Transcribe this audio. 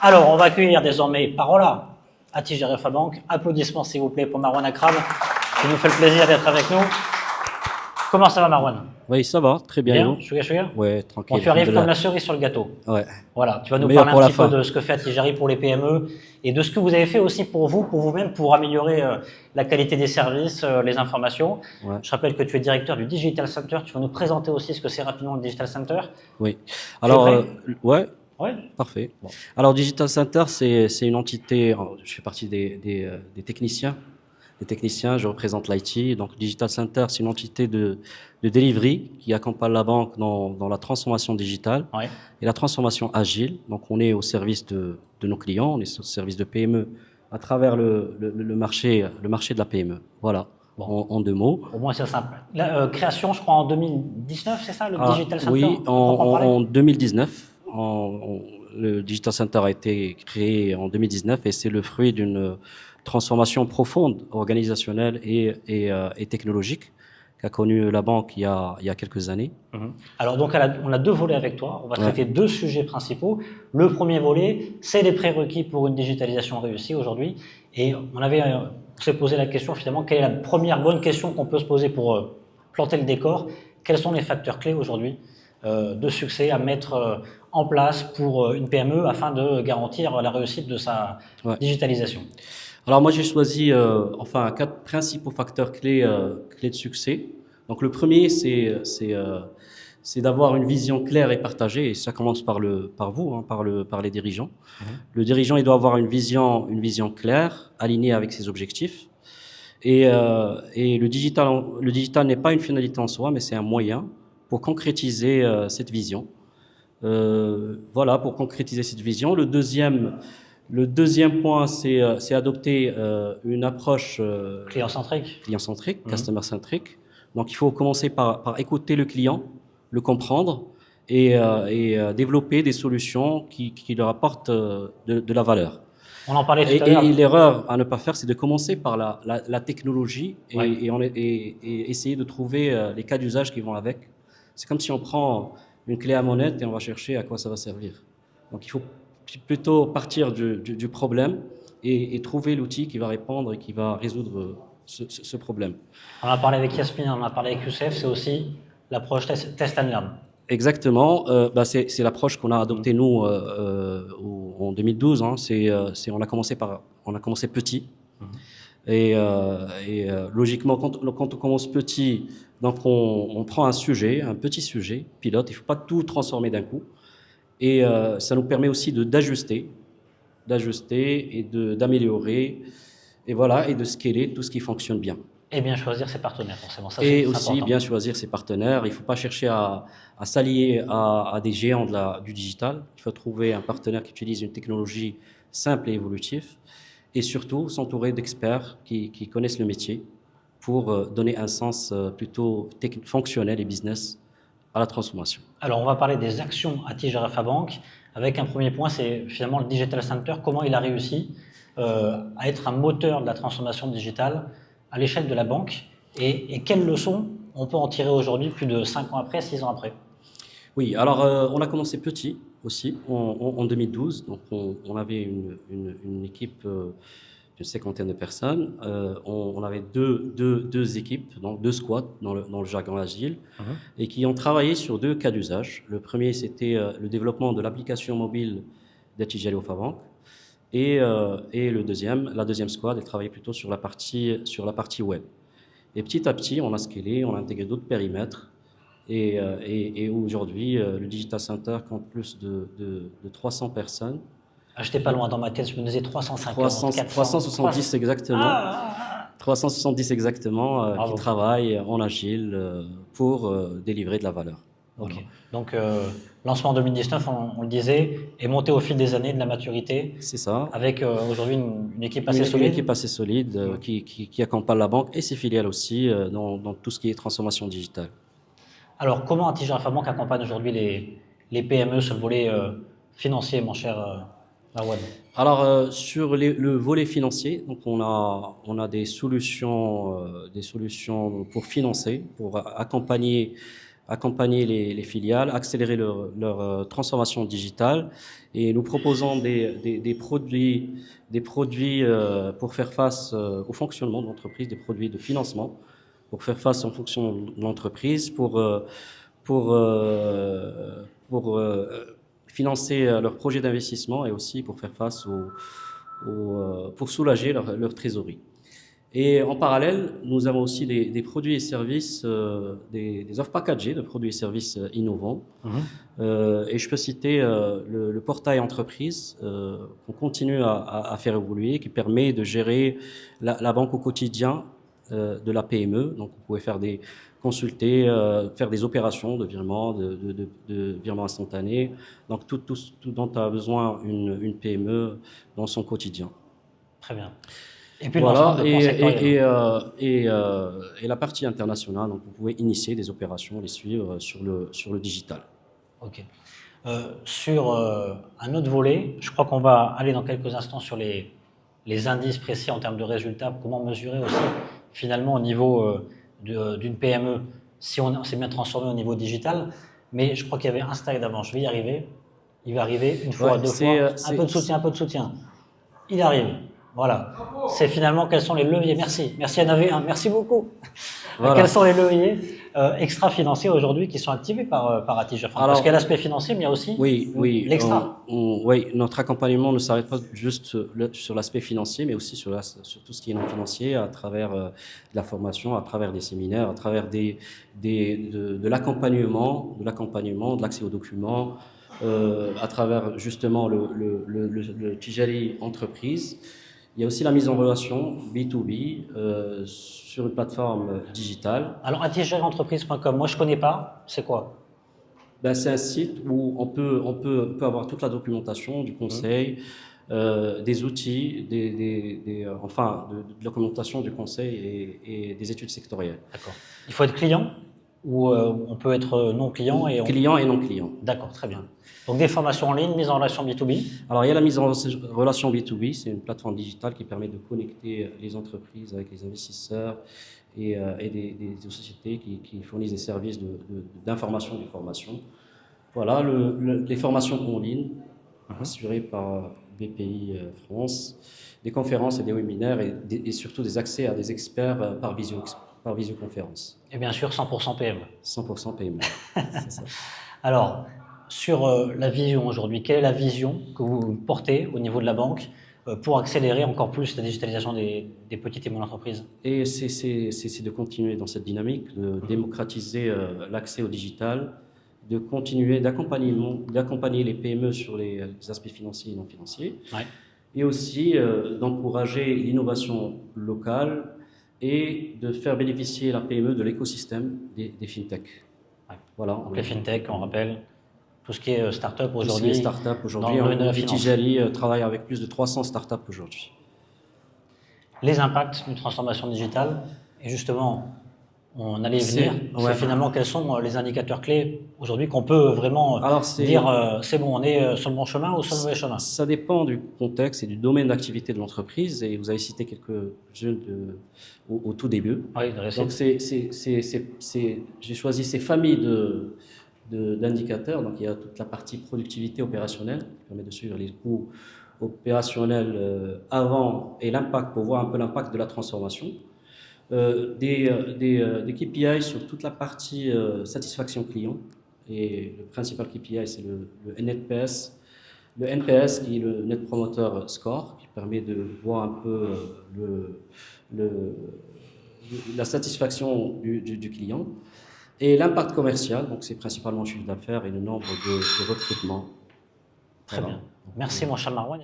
Alors, on va accueillir désormais Parola à Tijari Alpha Bank. Applaudissements, s'il vous plaît, pour Marwan Akram, qui nous fait le plaisir d'être avec nous. Comment ça va, Marwan? Oui, ça va, très bien. Bien, chouïa. Ouais, tranquille. Bon, tu arrives comme la cerise sur le gâteau. Ouais. Voilà, tu vas nous Meilleur parler un petit peu fin. de ce que fait Tijari pour les PME et de ce que vous avez fait aussi pour vous, pour vous-même, pour améliorer la qualité des services, les informations. Ouais. Je rappelle que tu es directeur du Digital Center. Tu vas nous présenter aussi ce que c'est rapidement le Digital Center. Oui. Alors, ouais. Ouais. Parfait. Bon. Alors, Digital Center, c'est une entité. Je fais partie des techniciens. Des techniciens, je représente l'IT. Donc, Digital Center, c'est une entité de delivery qui accompagne la banque dans la transformation digitale et la transformation agile. Donc, on est au service de nos clients, on est au service de PME à travers le marché de la PME. Voilà. Bon. En deux mots. Au moins, c'est simple. La création, je crois, en 2019, c'est ça, le Digital Center? Oui, en 2019. Le Digital Center a été créé en 2019 et c'est le fruit d'une transformation profonde, organisationnelle et technologique qu'a connue la banque il y a quelques années. Alors donc, on a deux volets avec toi. On va traiter deux sujets principaux. Le premier volet, c'est les prérequis pour une digitalisation réussie aujourd'hui. Et on s'est posé la question finalement, quelle est la première bonne question qu'on peut se poser pour planter le décor? Quels sont les facteurs clés aujourd'hui de succès à mettre en place pour une PME afin de garantir la réussite de sa digitalisation? Alors moi j'ai choisi quatre principaux facteurs clés de succès. Donc le premier c'est d'avoir une vision claire et partagée, et ça commence par vous, par les dirigeants. Le dirigeant il doit avoir une vision claire, alignée avec ses objectifs. Et le digital n'est pas une finalité en soi, mais c'est un moyen pour concrétiser cette vision. Voilà, pour concrétiser cette vision. Le deuxième point, c'est adopter une approche client-centrique, customer-centric. Donc, il faut commencer par écouter le client, le comprendre et développer des solutions qui leur apportent de la valeur. On en parlait tout à l'heure. Et l'erreur à ne pas faire, c'est de commencer par la technologie et essayer de trouver les cas d'usage qui vont avec. C'est comme si on prend une clé à molette et on va chercher à quoi ça va servir. Donc, il faut plutôt partir du problème et trouver l'outil qui va répondre et qui va résoudre ce problème. On a parlé avec Yasmine, on a parlé avec Youssef, c'est aussi l'approche test and learn. Exactement, c'est l'approche qu'on a adoptée nous en 2012. On a commencé petit et logiquement quand on commence petit, donc on prend un petit sujet pilote. Il faut pas tout transformer d'un coup. Et ça nous permet aussi d'ajuster et d'améliorer et voilà, et de scaler tout ce qui fonctionne bien. Et bien choisir ses partenaires, forcément. Ça, et aussi important. Bien choisir ses partenaires. Il ne faut pas chercher à s'allier à des géants du digital. Il faut trouver un partenaire qui utilise une technologie simple et évolutive, et surtout s'entourer d'experts qui connaissent le métier pour donner un sens plutôt fonctionnel et business à la transformation. Alors, on va parler des actions à Tijari Alpha Bank. Avec un premier point, c'est finalement le Digital Center. Comment il a réussi à être un moteur de la transformation digitale à l'échelle de la banque et quelles leçons on peut en tirer aujourd'hui, plus de 5 ans après, 6 ans après? Oui, alors on a commencé petit aussi, en 2012. Donc on avait une équipe d'une cinquantaine de personnes. On avait deux équipes, donc deux squads dans le jargon agile, et qui ont travaillé sur deux cas d'usage. Le premier, c'était le développement de l'application mobile d'Tijari Alpha Bank. Et la deuxième squad, elle travaillait plutôt sur la partie web. Et petit à petit, on a scalé, on a intégré d'autres périmètres. Et aujourd'hui, le Digital Center compte plus de 300 personnes. J'étais pas loin dans ma tête, je me disais 350, 370 exactement. 370 exactement qui travaillent en agile pour délivrer de la valeur. Ok. Donc, lancement en 2019, on le disait, est monté au fil des années de la maturité. C'est ça. Avec aujourd'hui une équipe assez solide. Une équipe assez solide qui accompagne la banque et ses filiales aussi dans tout ce qui est transformation digitale. Alors, comment Tijari Alpha Bank accompagne aujourd'hui les PME sur le volet financier, mon cher Marwan? Alors, sur le volet financier, donc on a des solutions pour financer, pour accompagner accompagner les filiales, accélérer leur transformation digitale. Et nous proposons des produits pour faire face au fonctionnement de l'entreprise, des produits de financement pour faire face au fonctionnement de l'entreprise, pour financer leurs projets d'investissement et aussi pour faire face pour soulager leur trésorerie. Et en parallèle, nous avons aussi des produits et services, des offres packagées de produits et services innovants. Et je peux citer le portail entreprise qu'on continue à faire évoluer, qui permet de gérer la banque au quotidien de la PME. Donc, vous pouvez consulter, faire des opérations de virement, de virement instantané. Donc, tout dont a besoin une PME dans son quotidien. Très bien. Et puis voilà, et la partie internationale, donc vous pouvez initier des opérations, les suivre sur le digital. Ok. Sur un autre volet, je crois qu'on va aller dans quelques instants sur les indices précis en termes de résultats, comment mesurer aussi finalement au niveau d'une PME si on s'est bien transformé au niveau digital. Mais je crois qu'il y avait un stade avant, je vais y arriver. Il va arriver une fois, deux fois, un peu de soutien. Il arrive. Voilà. C'est finalement quels sont les leviers. Merci NAV1, merci beaucoup. Voilà. Quels sont les leviers extra-financiers aujourd'hui qui sont activés par Attijari? Parce qu'il y a l'aspect financier, mais il y a aussi l'extra. Oui, notre accompagnement ne s'arrête pas juste sur l'aspect financier, mais aussi sur tout ce qui est non financier, à travers de la formation, à travers des séminaires, à travers de l'accompagnement, de l'accès aux documents, à travers justement le Tijari entreprise. Il y a aussi la mise en relation B2B sur une plateforme digitale. Alors, attijarientreprise.com, moi je ne connais pas, c'est quoi? C'est un site où on peut avoir toute la documentation, du conseil, des outils, de la documentation du conseil et des études sectorielles. D'accord. Il faut être client ou on peut être non client Client et non client. D'accord, très bien. Donc des formations en ligne, mise en relation B2B. Alors il y a la mise en relation B2B, c'est une plateforme digitale qui permet de connecter les entreprises avec les investisseurs et des sociétés qui fournissent des services d'information et de formation. Voilà, les formations en ligne assurées par BPI France, des conférences et des webinaires et surtout des accès à des experts par visioconférence. Et bien sûr 100% PME. 100% PME, c'est ça. Alors, sur la vision aujourd'hui, quelle est la vision que vous portez au niveau de la banque pour accélérer encore plus la digitalisation des petites et moyennes entreprises? Et c'est de continuer dans cette dynamique, de démocratiser l'accès au digital, de continuer d'accompagner les PME sur les aspects financiers et non financiers, et aussi d'encourager l'innovation locale et de faire bénéficier la PME de l'écosystème des fintech. Voilà, donc les fintech, on rappelle. Tout ce qui est start-up aujourd'hui. Tout ce qui est start-up aujourd'hui. Tijari travaille avec plus de 300 start-up aujourd'hui. Les impacts d'une transformation digitale, et justement, on allait y venir. C'est finalement quels sont les indicateurs clés aujourd'hui qu'on peut vraiment dire c'est bon, on est sur le bon chemin ou sur le mauvais chemin? Ça dépend du contexte et du domaine d'activité de l'entreprise. Et vous avez cité quelques-uns au tout début. Oui, donc, j'ai choisi ces familles d'indicateurs. Donc, il y a toute la partie productivité opérationnelle qui permet de suivre les coûts opérationnels avant et l'impact, pour voir un peu l'impact de la transformation. Des KPI sur toute la partie satisfaction client. Et le principal KPI, c'est le NPS. Le NPS, qui est le Net Promoter Score, qui permet de voir un peu la satisfaction du client. Et l'impact commercial, donc c'est principalement le chiffre d'affaires et le nombre de recrutements. Très bien. Merci mon cher Marouane.